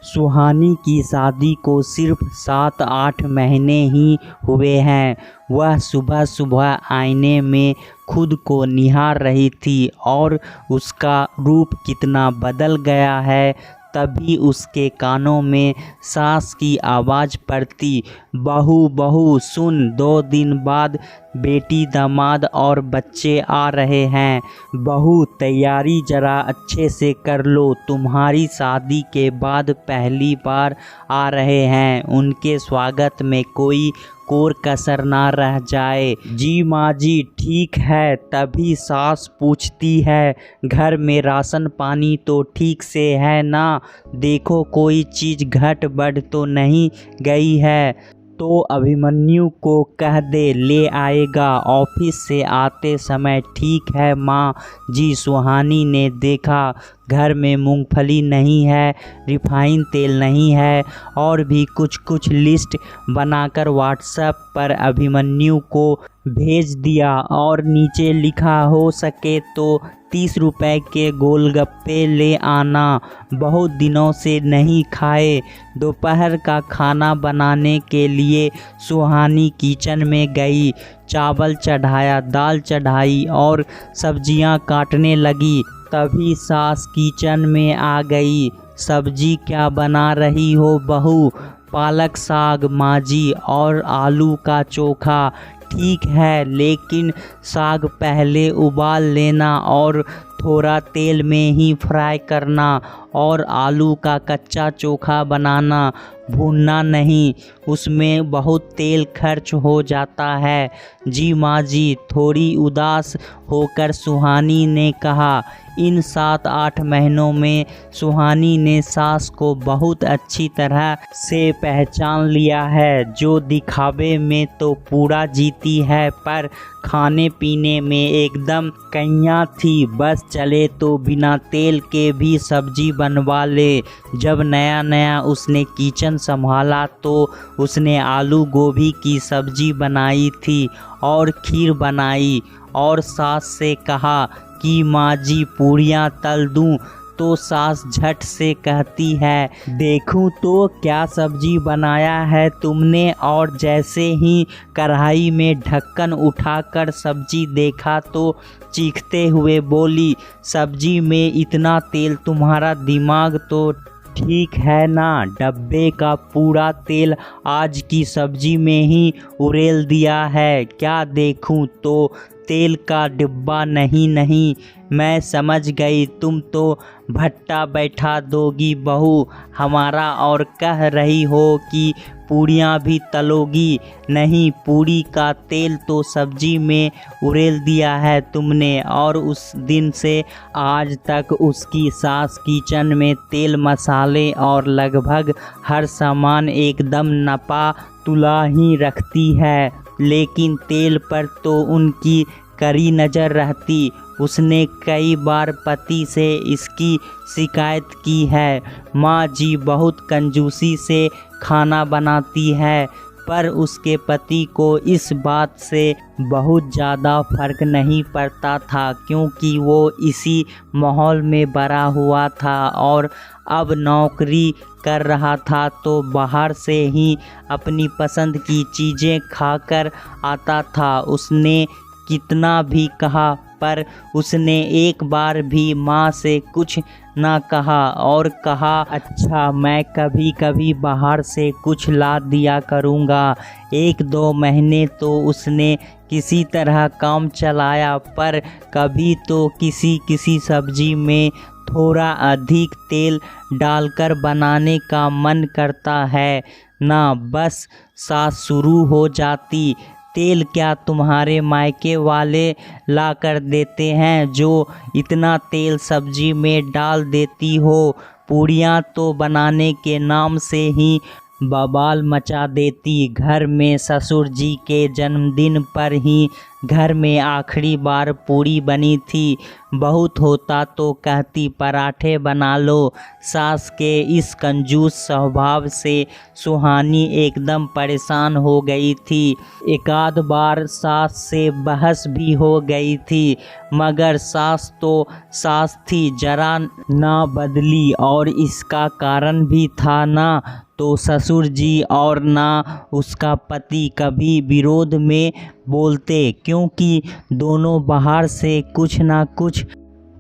सुहानी की शादी को सिर्फ 7-8 महीने ही हुए हैं। वह सुबह सुबह आईने में खुद को निहार रही थी और उसका रूप कितना बदल गया है। तभी उसके कानों में सास की आवाज़ पड़ती, बहू बहू सुन, 2 दिन बाद बेटी दामाद और बच्चे आ रहे हैं। बहू तैयारी ज़रा अच्छे से कर लो, तुम्हारी शादी के बाद पहली बार आ रहे हैं, उनके स्वागत में कोई कोर कसर ना रह जाए। जी माँ जी ठीक है। तभी सास पूछती है, घर में राशन पानी तो ठीक से है ना? देखो कोई चीज़ घट बढ़ तो नहीं गई है? तो अभिमन्यु को कह दे ले आएगा ऑफिस से आते समय। ठीक है माँ जी। सुहानी ने देखा घर में मूंगफली नहीं है, रिफाइन तेल नहीं है और भी कुछ लिस्ट बनाकर व्हाट्सएप पर अभिमन्यु को भेज दिया और नीचे लिखा, हो सके तो 30 रुपए के गोलगप्पे ले आना, बहुत दिनों से नहीं खाए। दोपहर का खाना बनाने के लिए सुहानी किचन में गई, चावल चढ़ाया, दाल चढ़ाई और सब्जियां काटने लगी। तभी सास किचन में आ गई। सब्जी क्या बना रही हो बहू? पालक साग माँ जी और आलू का चोखा। ठीक है, लेकिन साग पहले उबाल लेना और थोड़ा तेल में ही फ्राई करना और आलू का कच्चा चोखा बनाना, भूनना नहीं, उसमें बहुत तेल खर्च हो जाता है। जी माँ जी। थोड़ी उदास होकर सुहानी ने कहा। इन 7-8 महीनों में सुहानी ने सास को बहुत अच्छी तरह से पहचान लिया है। जो दिखावे में तो पूरा जीती है पर खाने पीने में एकदम कैया थी। बस चले तो बिना तेल के भी सब्जी बनवा ले। जब नया नया उसने किचन संभाला तो उसने आलू गोभी की सब्जी बनाई थी और खीर बनाई और सास से कहा कि माँ जी पूड़ियाँ तल दूँ, तो सास झट से कहती है, देखूं तो क्या सब्जी बनाया है तुमने? और जैसे ही कढ़ाई में ढक्कन उठाकर सब्जी देखा तो चीखते हुए बोली, सब्जी में इतना तेल, तुम्हारा दिमाग तो ठीक है ना? डब्बे का पूरा तेल आज की सब्जी में ही उड़ेल दिया है। क्या देखूं तो तेल का डिब्बा नहीं, मैं समझ गई, तुम तो भट्टा बैठा दोगी बहू हमारा और कह रही हो कि पूड़ियाँ भी तलोगी। नहीं, पूड़ी का तेल तो सब्जी में उड़ेल दिया है तुमने। और उस दिन से आज तक उसकी सास किचन में तेल मसाले और लगभग हर सामान एकदम नपा तुला ही रखती है, लेकिन तेल पर तो उनकी कड़ी नज़र रहती। उसने कई बार पति से इसकी शिकायत की है। माँ जी बहुत कंजूसी से खाना बनाती है, पर उसके पति को इस बात से बहुत ज़्यादा फर्क नहीं पड़ता था, क्योंकि वो इसी माहौल में बड़ा हुआ था और अब नौकरी कर रहा था तो बाहर से ही अपनी पसंद की चीज़ें खाकर आता था। उसने कितना भी कहा पर उसने एक बार भी माँ से कुछ ना कहा और कहा, अच्छा मैं कभी कभी बाहर से कुछ ला दिया करूँगा। 1-2 महीने तो उसने किसी तरह काम चलाया, पर कभी तो किसी सब्जी में थोड़ा अधिक तेल डालकर बनाने का मन करता है ना, बस सास शुरू हो जाती, तेल क्या तुम्हारे मायके वाले ला कर देते हैं जो इतना तेल सब्जी में डाल देती हो? पूड़ियाँ तो बनाने के नाम से ही बवाल मचा देती। घर में ससुर जी के जन्मदिन पर ही घर में आखिरी बार पूड़ी बनी थी। बहुत होता तो कहती पराठे बना लो। सास के इस कंजूस स्वभाव से सुहानी एकदम परेशान हो गई थी। एकाध बार सास से बहस भी हो गई थी, मगर सास तो सास थी, जरा ना बदली। और इसका कारण भी था ना तो ससुर जी और ना उसका पति कभी विरोध में बोलते, क्योंकि दोनों बाहर से कुछ ना कुछ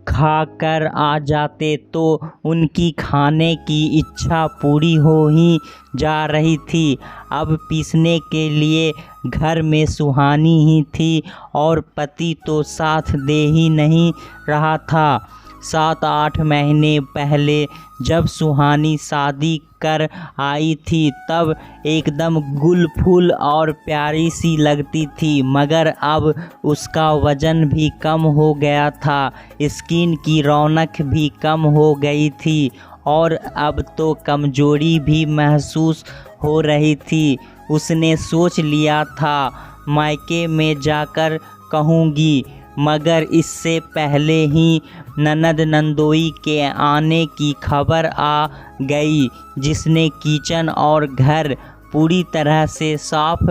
खा कर आ जाते तो उनकी खाने की इच्छा पूरी हो ही जा रही थी। अब पीसने के लिए घर में सुहानी ही थी और पति तो साथ दे ही नहीं रहा था। 7-8 महीने पहले जब सुहानी शादी कर आई थी तब एकदम गुल फूल और प्यारी सी लगती थी, मगर अब उसका वज़न भी कम हो गया था, स्किन की रौनक भी कम हो गई थी और अब तो कमज़ोरी भी महसूस हो रही थी। उसने सोच लिया था मायके में जाकर कहूँगी, मगर इससे पहले ही ननद नंदोई के आने की खबर आ गई, जिसने किचन और घर पूरी तरह से साफ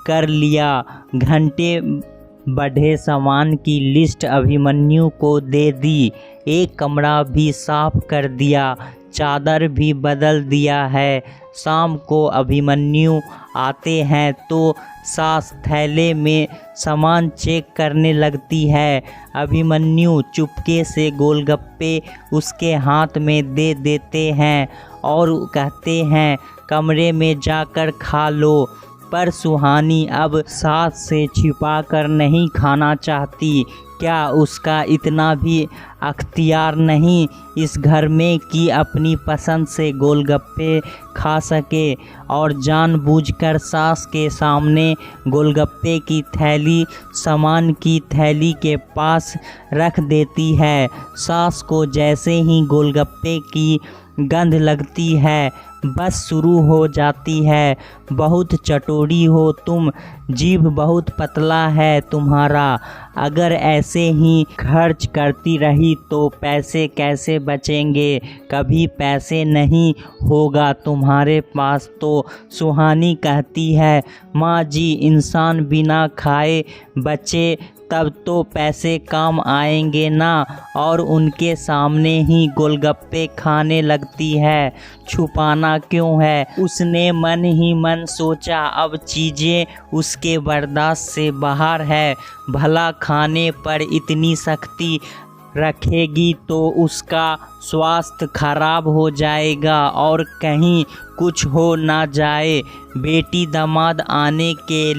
कर लिया। घंटे बढ़े सामान की लिस्ट अभिमन्यु को दे दी। एक कमरा भी साफ कर दिया, चादर भी बदल दिया है। शाम को अभिमन्यु आते हैं तो सास थैले में सामान चेक करने लगती है। अभिमन्यु चुपके से गोलगप्पे उसके हाथ में दे देते हैं और कहते हैं कमरे में जाकर खा लो। पर सुहानी अब सास से छिपा कर नहीं खाना चाहती। क्या उसका इतना भी अख्तियार नहीं इस घर में कि अपनी पसंद से गोलगप्पे खा सके, और जानबूझकर सास के सामने गोलगप्पे की थैली सामान की थैली के पास रख देती है। सास को जैसे ही गोलगप्पे की गंध लगती है बस शुरू हो जाती है, बहुत चटोरी हो तुम, जीभ बहुत पतला है तुम्हारा, अगर ऐसे ही खर्च करती रही तो पैसे कैसे बचेंगे, कभी पैसे नहीं होगा तुम्हारे पास तो। सुहानी कहती है माँ जी, इंसान बिना खाए बचे तब तो पैसे काम आएंगे ना, और उनके सामने ही गोलगप्पे खाने लगती है, छुपाना क्यों है। उसने मन ही मन सोचा अब चीज़ें उसके बर्दाश्त से बाहर है, भला खाने पर इतनी सख्ती रखेगी तो उसका स्वास्थ्य खराब हो जाएगा और कहीं कुछ हो ना जाए। बेटी दामाद आने के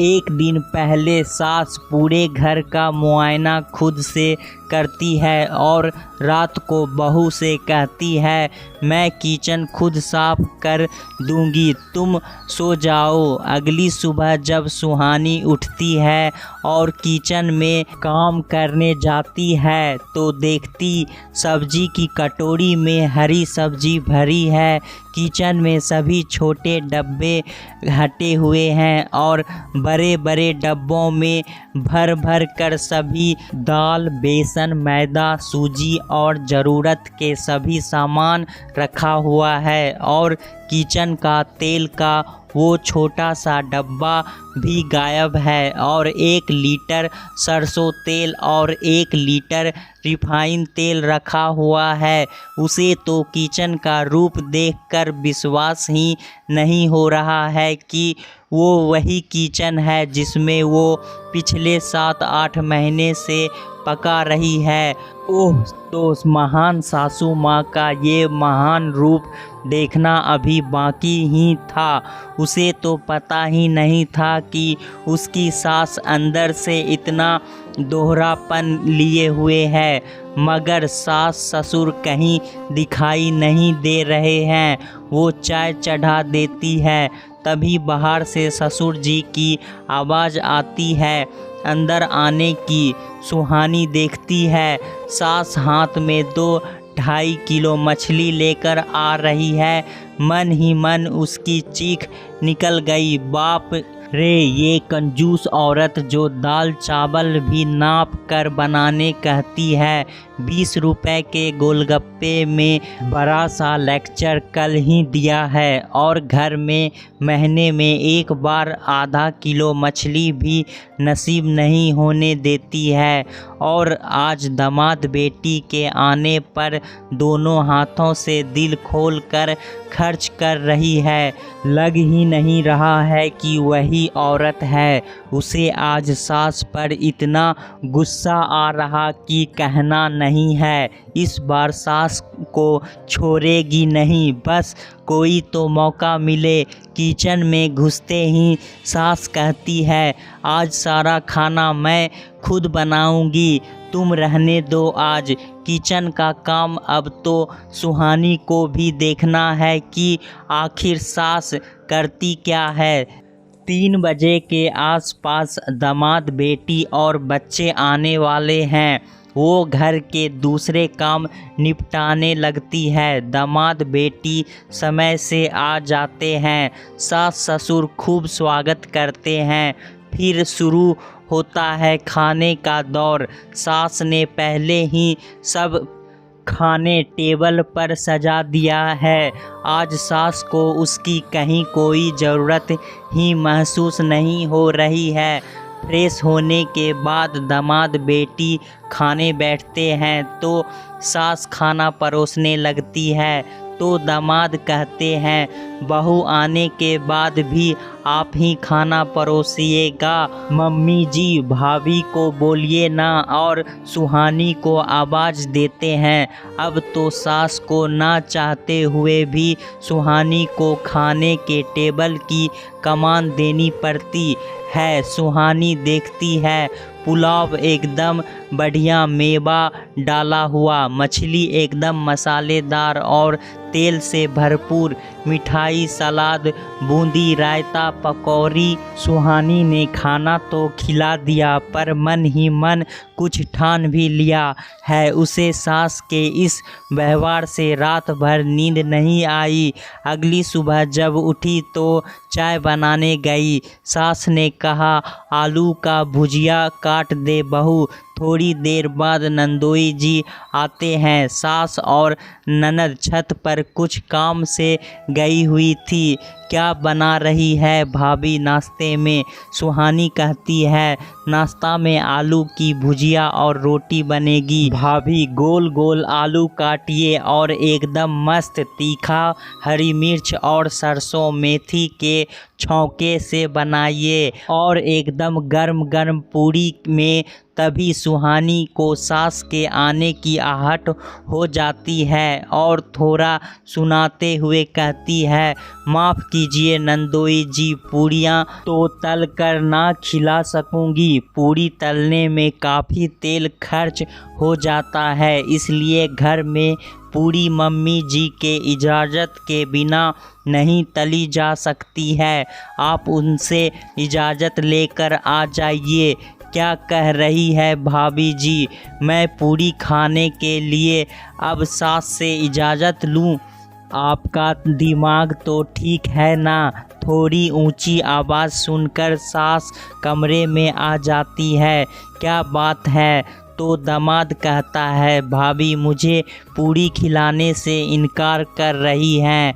एक दिन पहले सास पूरे घर का मुआयना खुद से करती है और रात को बहू से कहती है मैं किचन खुद साफ कर दूंगी, तुम सो जाओ। अगली सुबह जब सुहानी उठती है और किचन में काम करने जाती है तो देखती सब्जी की कटोरी में हरी सब्जी भरी है, किचन में सभी छोटे डब्बे हटे हुए हैं और बड़े बड़े डब्बों में भर भर कर सभी दाल, बेसन, मैदा, सूजी और ज़रूरत के सभी सामान रखा हुआ है, और किचन का तेल का वो छोटा सा डब्बा भी गायब है, और 1 लीटर सरसों तेल और 1 लीटर रिफाइन तेल रखा हुआ है। उसे तो किचन का रूप देखकर विश्वास ही नहीं हो रहा है कि वो वही किचन है जिसमें वो पिछले 7-8 महीने से पका रही है। ओह, तो उस महान सासू माँ का ये महान रूप देखना अभी बाकी ही था। उसे तो पता ही नहीं था कि उसकी सास अंदर से इतना दोहरापन लिए हुए है, मगर सास ससुर कहीं दिखाई नहीं दे रहे हैं। वो चाय चढ़ा देती है, तभी बाहर से ससुर जी की आवाज़ आती है अंदर आने की। सुहानी देखती है सास हाथ में 2 2.5 किलो मछली लेकर आ रही है। मन ही मन उसकी चीख निकल गई। बाप रे, ये कंजूस औरत जो दाल चावल भी नाप कर बनाने कहती है। 20 रुपए के गोलगप्पे में बड़ा सा लेक्चर कल ही दिया है और घर में महीने में एक बार आधा किलो मछली भी नसीब नहीं होने देती है। और आज दामाद बेटी के आने पर दोनों हाथों से दिल खोल कर खर्च कर रही है। लग ही नहीं रहा है कि वही औरत है। उसे आज सास पर इतना गुस्सा आ रहा कि कहना नहीं है। इस बार सास को छोड़ेगी नहीं, बस कोई तो मौका मिले। किचन में घुसते ही सास कहती है, आज सारा खाना मैं खुद बनाऊंगी, तुम रहने दो आज किचन का काम। अब तो सुहानी को भी देखना है कि आखिर सास करती क्या है। 3 बजे के आसपास दामाद बेटी और बच्चे आने वाले हैं। वो घर के दूसरे काम निपटाने लगती है। दामाद बेटी समय से आ जाते हैं। सास ससुर खूब स्वागत करते हैं। फिर शुरू होता है खाने का दौर। सास ने पहले ही सब खाने टेबल पर सजा दिया है। आज सास को उसकी कहीं कोई ज़रूरत ही महसूस नहीं हो रही है। फ्रेश होने के बाद दामाद बेटी खाने बैठते हैं तो सास खाना परोसने लगती है। तो दामाद कहते हैं, बहू आने के बाद भी आप ही खाना परोसिएगा। मम्मी जी, भाभी को बोलिए ना। और सुहानी को आवाज़ देते हैं। अब तो सास को ना चाहते हुए भी सुहानी को खाने के टेबल की कमान देनी पड़ती है। सुहानी देखती है, पुलाव एकदम बढ़िया, मेवा डाला हुआ, मछली एकदम मसालेदार और तेल से भरपूर, मिठाई, सलाद, बूंदी, रायता, पकौड़ी। सुहानी ने खाना तो खिला दिया पर मन ही मन कुछ ठान भी लिया है। उसे सास के इस व्यवहार से रात भर नींद नहीं आई। अगली सुबह जब उठी तो चाय बनाने गई। सास ने कहा, आलू का भुजिया काट दे बहू। थोड़ी देर बाद नंदोई जी आते हैं। सास और ननद छत पर कुछ काम से गई हुई थी। क्या बना रही है भाभी नाश्ते में? सुहानी कहती है, नाश्ता में आलू की भुजिया और रोटी बनेगी। भाभी, गोल गोल आलू काटिए और एकदम मस्त तीखा हरी मिर्च और सरसों मेथी के छौंके से बनाइए और एकदम गर्म गर्म पूरी में। तभी सुहानी को सास के आने की आहट हो जाती है और थोड़ा सुनाते हुए कहती है, माफ़ कीजिए नंदोई जी, पूड़ियाँ तो तल कर ना खिला सकूँगी। पूड़ी तलने में काफ़ी तेल खर्च हो जाता है, इसलिए घर में पूड़ी मम्मी जी के इजाज़त के बिना नहीं तली जा सकती है। आप उनसे इजाज़त लेकर आ जाइए। क्या कह रही है भाभी जी? मैं पूड़ी खाने के लिए अब सास से इजाज़त लूं? आपका दिमाग तो ठीक है ना? थोड़ी ऊंची आवाज़ सुनकर सास कमरे में आ जाती है। क्या बात है? तो दामाद कहता है, भाभी मुझे पूड़ी खिलाने से इनकार कर रही हैं,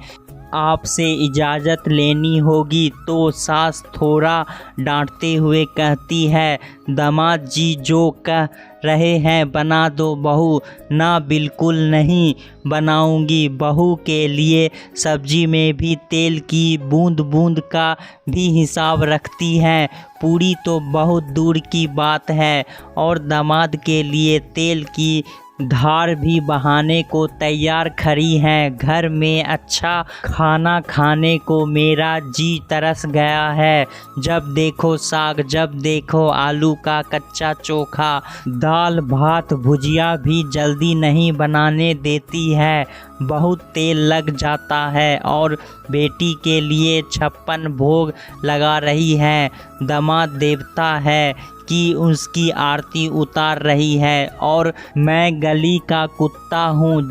आपसे इजाज़त लेनी होगी। तो सास थोड़ा डांटते हुए कहती है, दामाद जी जो कह रहे हैं बना दो बहू। ना, बिल्कुल नहीं बनाऊंगी। बहू के लिए सब्जी में भी तेल की बूंद बूंद का भी हिसाब रखती हैं। पूरी तो बहुत दूर की बात है और दामाद के लिए तेल की धार भी बहाने को तैयार खड़ी हैं। घर में अच्छा खाना खाने को मेरा जी तरस गया है। जब देखो साग, जब देखो आलू का कच्चा चोखा, दाल भात भुजिया भी जल्दी नहीं बनाने देती है, बहुत तेल लग जाता है और बेटी के लिए 56 भोग लगा रही हैं। दामाद देवता है की उसकी आरती उतार रही है। और मैं गली का कुत्ता हूँ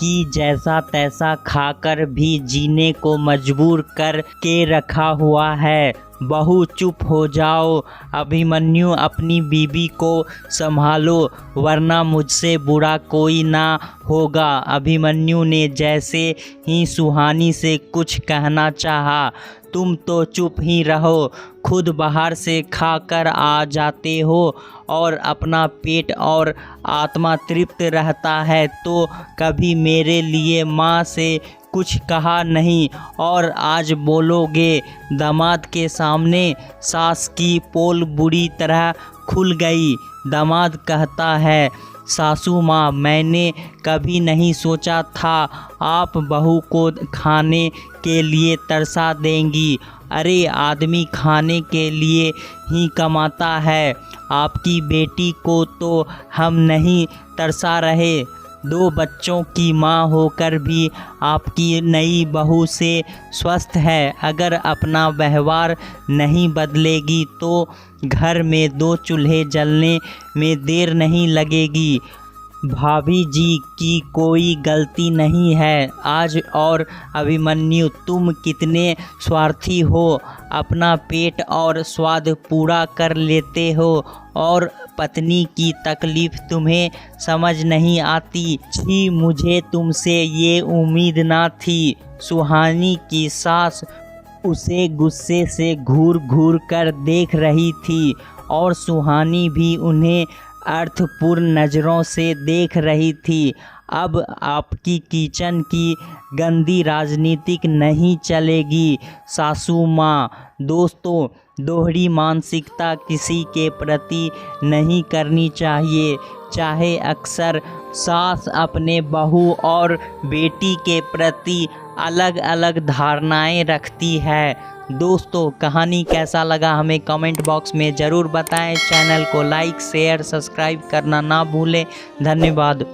कि जैसा तैसा खाकर भी जीने को मजबूर कर के रखा हुआ है। बहू चुप हो जाओ, अभिमन्यु अपनी बीबी को संभालो वरना मुझसे बुरा कोई ना होगा। अभिमन्यु ने जैसे ही सुहानी से कुछ कहना चाहा, तुम तो चुप ही रहो, खुद बाहर से खाकर आ जाते हो और अपना पेट और आत्मा तृप्त रहता है, तो कभी मेरे लिए माँ से कुछ कहा नहीं और आज बोलोगे। दामाद के सामने सास की पोल बुरी तरह खुल गई। दामाद कहता है, सासू माँ, मैंने कभी नहीं सोचा था आप बहू को खाने के लिए तरसा देंगी। अरे आदमी खाने के लिए ही कमाता है, आपकी बेटी को तो हम नहीं तरसा रहे। 2 बच्चों की माँ होकर भी आपकी नई बहू से स्वस्थ है। अगर अपना व्यवहार नहीं बदलेगी तो घर में 2 चूल्हे जलने में देर नहीं लगेगी। भाभी जी की कोई गलती नहीं है। आज और अभिमन्यु, तुम कितने स्वार्थी हो, अपना पेट और स्वाद पूरा कर लेते हो और पत्नी की तकलीफ़ तुम्हें समझ नहीं आती। छी, मुझे तुमसे ये उम्मीद ना थी। सुहानी की सास उसे गुस्से से घूर घूर कर देख रही थी और सुहानी भी उन्हें अर्थपूर्ण नज़रों से देख रही थी। अब आपकी किचन की गंदी राजनीतिक नहीं चलेगी सासू माँ। दोस्तों, दोहरी मानसिकता किसी के प्रति नहीं करनी चाहिए। चाहे अक्सर सास अपने बहू और बेटी के प्रति अलग अलग धारणाएं रखती है। दोस्तों, कहानी कैसा लगा हमें कमेंट बॉक्स में ज़रूर बताएं। चैनल को लाइक शेयर सब्सक्राइब करना ना भूलें। धन्यवाद।